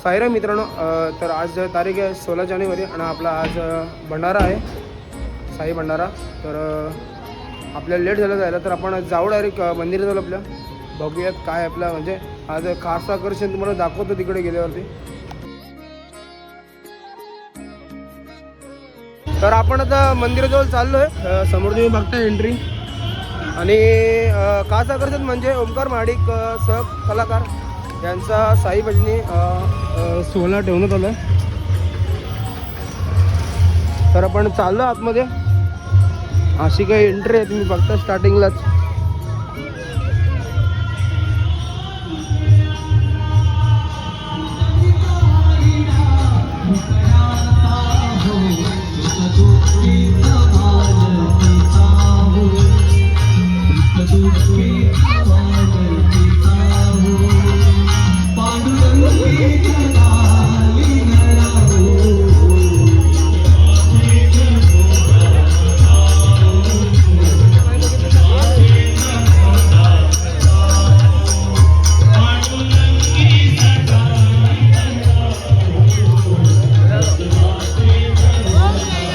साईराम मित्रांनो, तर आज तारीख आहे 16 जानेवारी आणि आपला आज भंडारा आहे, साई भंडारा. तर आपल्याला लेट झालं जायला, तर आपण जाऊ डायरेक्ट मंदिरात जाऊ. आपल्या बघूयात काय आपलं म्हणजे आज खास आकर्षण तुम्हाला दाखवतो तिकडे गेल्यावरती. तर आपण आता मंदिराजवळ चाललो आहे. समोर तुम्ही बघता एंट्री. आणि खास आकर्षण म्हणजे ओमकार महाडिक सह कलाकार यांचा साई भजनी सोहळा ठेवण्यात आला आहे. तर आपण चाललो आतमध्ये. अशी काही एंट्री आहे, तुम्ही बघता स्टार्टिंगलाच.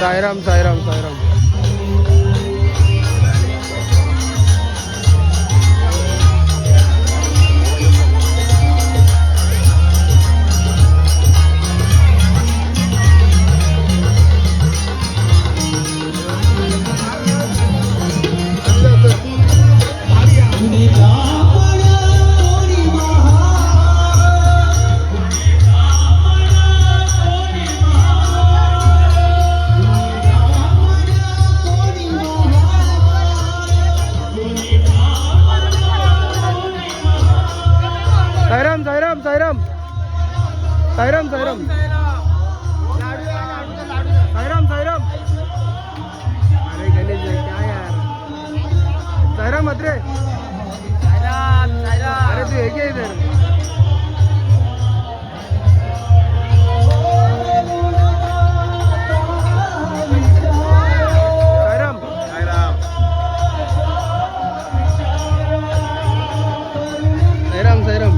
साईराम साईराम साईराम. साईराम साईराम साईराम साईराम साईराम साईराम साईराम. अरे गणेश क्या यार. साईराम अत्रे. अरे तू एक इधर. साईराम साईराम साईराम साईराम.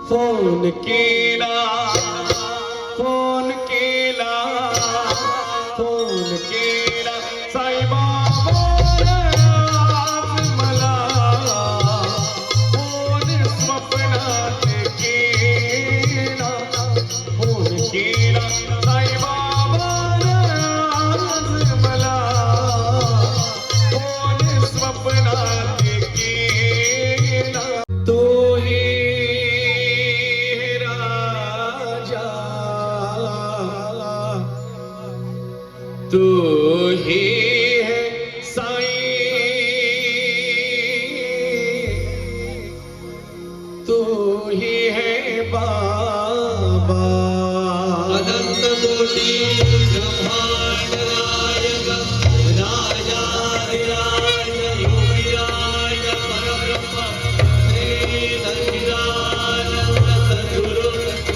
फोन केला फोन केला फोन केला साईबाबा मला फोन स्वप्नात केला. फोन केला साईबाबा मला फोन स्वप्नात केला. तो तू ही है साई, तू ही है बाबा. अनंत कोटि ब्रह्मांड नायक राजाधिराज योगिराज परब्रह्म श्री सच्चिदानंद सद्गुरु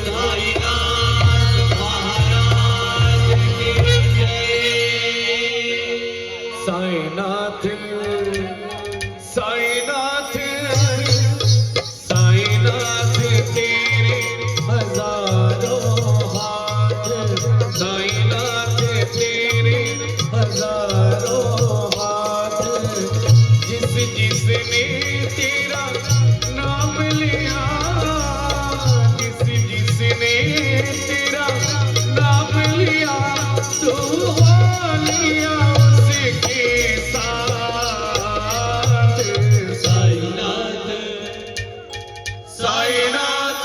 साईनाथ महाराज की साईनाथ साईनाथ साईनाथ तेरे हजारों हाथ जिस जिसने तेरा नाम लिया, जिस जिसने तेरा नाम लिया, तो हो लिया उसके साथ। साईनाथ साईनाथ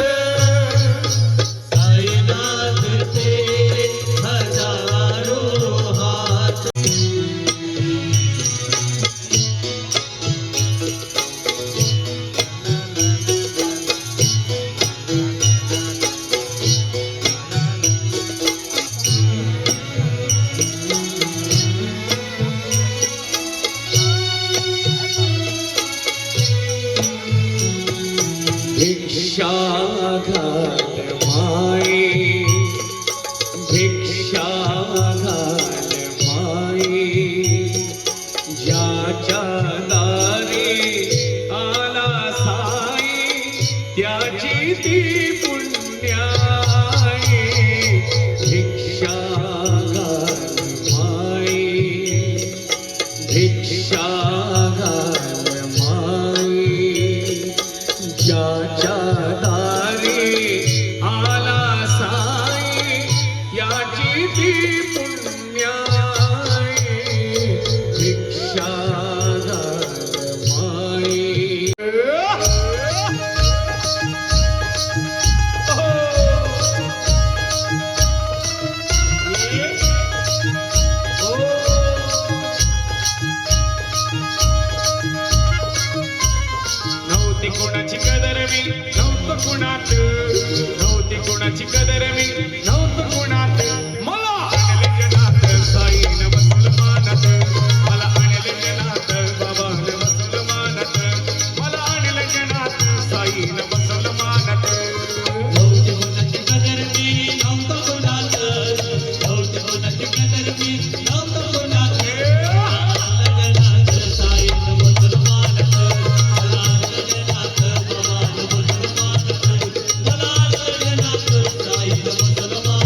साईनाथ तेरे हजारों हाथ। भिक्षा घाट माई, भिक्षा घाट माई, ज्याच्या दारी आला साई, त्याची ती पुण्याई। भिक्षा घाट माई, भिक्षा घाट माई, ज्याच्या दारी आला साई, याची ती पुण्याई। भिक्षा घाल माई। नव्हती कोणाची कदर मी, नव्हतं कुणात, नव्हती कोणाची कदर मी, नव्हतं कुणात, मला आणले जनात साईन मुसलमानात, मला आणले जनात बाबान मुसलमानात, मला आणले जनात साईन मुसलमानात। नव्हती कोणाची कदर मी, नव्हतं कुणात, नव्हती कोणाची कदर मी, नव्हतं कुणात, आणले जनात साईन मुसलमानात, मला आणले जनात बाबान मुसलमानात, मला आणले जनात साईन मुसलमानात।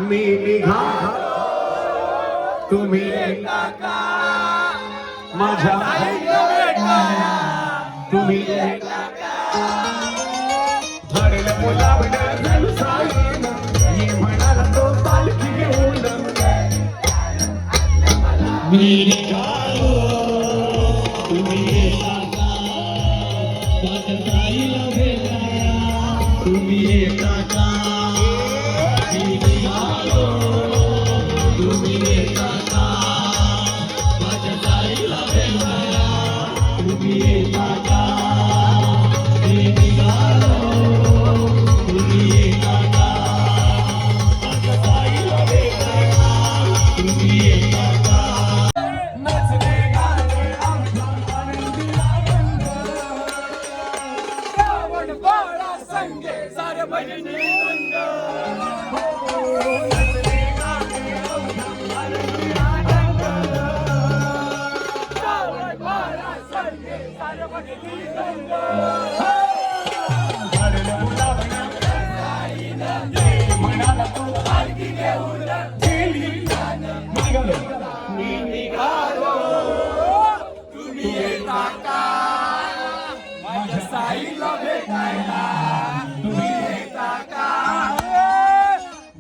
मी निघालो तुम्ही माझ्या तुम्ही झाडलं मुलाबनं झालं साईन ये म्हणाला तो पालखी घेऊन मी निघालो तुम्ही येता का माझ्या ताईला भेटायला तुम्ही येता का मी निघालो तुम्ही येता का माझ्या ताईला भेटायला तुम्ही येता का मी निघालो तुम्ही येता का माझ्या ताईला भेटायला तुम्ही येता का नचले गाणे आमचा आनंदी आनंद श्रावण बाळा संगे सारे भजनी रंग नचले गाणे आमचा आनंदी आनंद श्रावण बाळा संगे सारे भजनी रंग झाडलं मुलाबनं म्हणाला तू पालखी घेऊन गेली मी निघालो तुम्ही येता का माझ्या साईला भेटायला तुम्ही येता का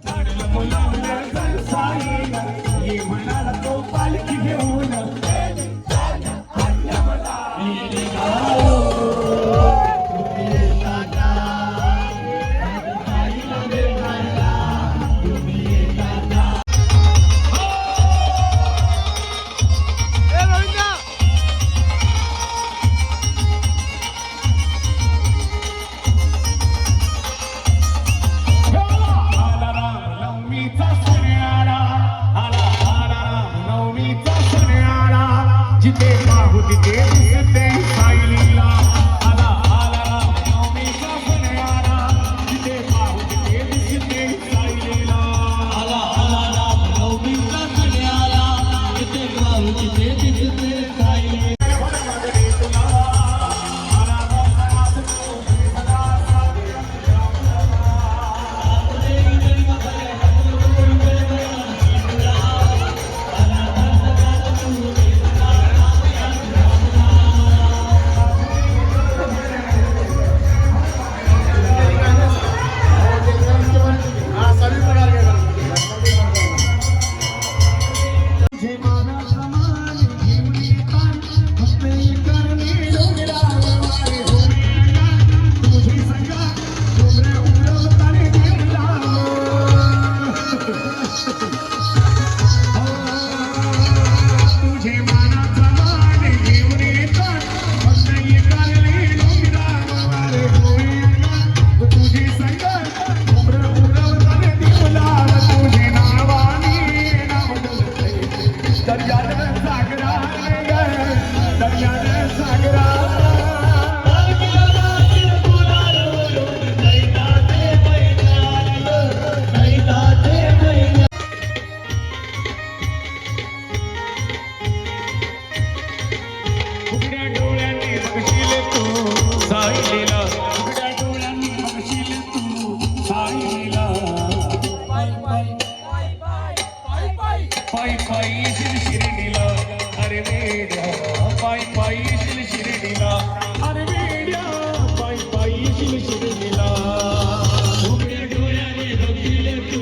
झाडलं मुलाबनं झालं साईला ये म्हणाला तो पालखी घेऊन मी निघालो तुम्ही येता का माझ्या साईला भेटायला तुम्ही येता का आला रामनवमीचा सण आला, आला रामनवमीचा सण आला. जिथे पाहू तिथे दिसते साईलीला. आला रामनवमीचा सण आला, जिथे पाहू तिथे दिसते साईलीला. आला रामनवमीचा सण आला, जिथे पाहू तिथे दिसते साईलीला. उघड्या डोळ्यांनी बघशील तू साईलीला. उघड्या डोळ्यांनी बघशील तू साईलीला. पायी पायी येशील शिर्डीला. अरे वेड्या पायी पायी येशील शिर्डीला. अरे वेड्या पायी पायी येशील शिर्डीला. उघड्या डोळ्यांनी बघशील तू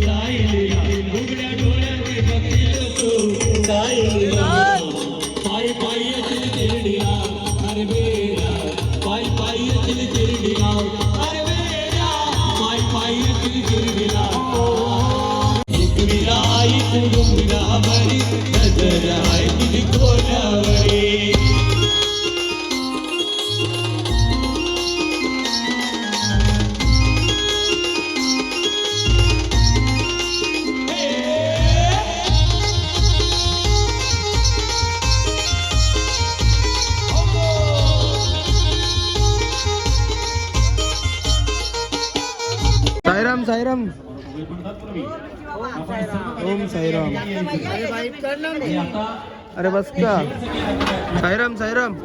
साईलीला. उघड्या डोळ्यांनी बघशील तू साईलीला. पायी पायी येशील शिर्डीला. अरे वेड्या पायी पायी येशील शिर्डीला. अरे वेड्या पायी पायी येशील शिर्डीला. एकविरा नजर आहे तुझी कोणावरी साईराम साईराम ओम साईराम अरे बस का साईराम साईराम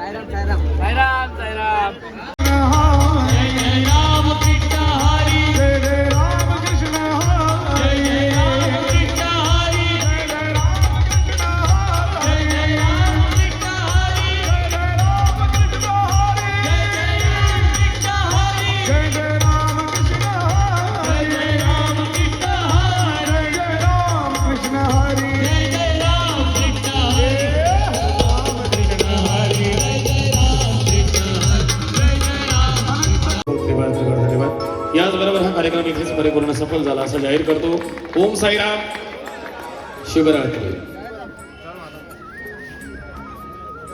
याचबरोबर हा कार्यक्रम इथेच परिपूर्ण सफल झाला असं जाहीर करतो ओम साईराम शुभरात्री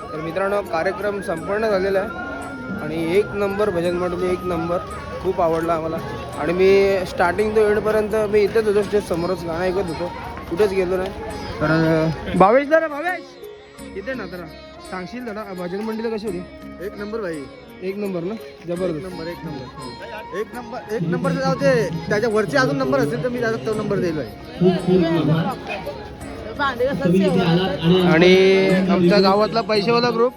तर मित्रांनो कार्यक्रम संपन्न झालेला आहे आणि एक नंबर भजन मंडळी एक नंबर खूप आवडला आम्हाला आणि मी स्टार्टिंग तो एंडपर्यंत मी इथेच होतो स्टेज समोरच गाणं ऐकत होतो कुठेच गेलो नाही तर भावेश दादा भावेश इथे ना तर सांगशील दादा भजन मंडळी कशी होती एक नंबर भाई एक नंबर ना जबरदस्त एक नंबर जाऊ दे त्याच्या वरचे अजून नंबर असेल तर मी त्याचा तो नंबर देईल भाई आणि आमच्या गावातला पैसेवाला ग्रुप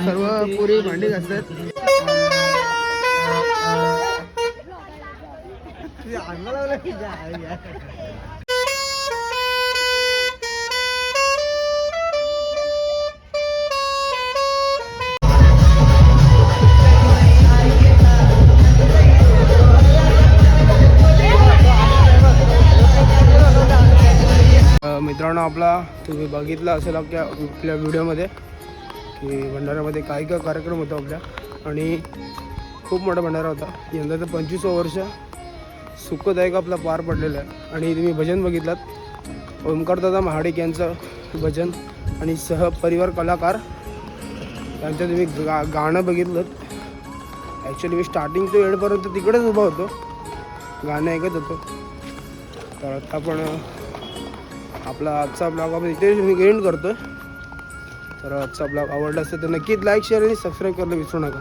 सर्व पुरी भांडी घासतात मित्रांनो आपला तुम्ही बघितला असेल आपल्या व्हिडिओमध्ये की भंडाऱ्यामध्ये काय काय कार्यक्रम होता आपल्या आणि खूप मोठा भंडारा होता यंदा तर 25 वर्ष सुखदायक आपला पार पडलेला आहे आणि तुम्ही भजन बघितलात ओमकारदादा महाडिक यांचं भजन आणि सहपरिवार कलाकार त्यांचं तुम्ही गाणं बघितलं ॲक्च्युली मी स्टार्टिंग टू एंडपर्यंत तिकडेच उभा होतो गाणं ऐकत होतो तर आता आपण आपला आजचा ब्लॉग आपण इथे एंड करतो तर आजचा ब्लॉग आवडला असेल तर नक्कीच लाईक शेअर आणि सबस्क्राईब करायला विसरू नका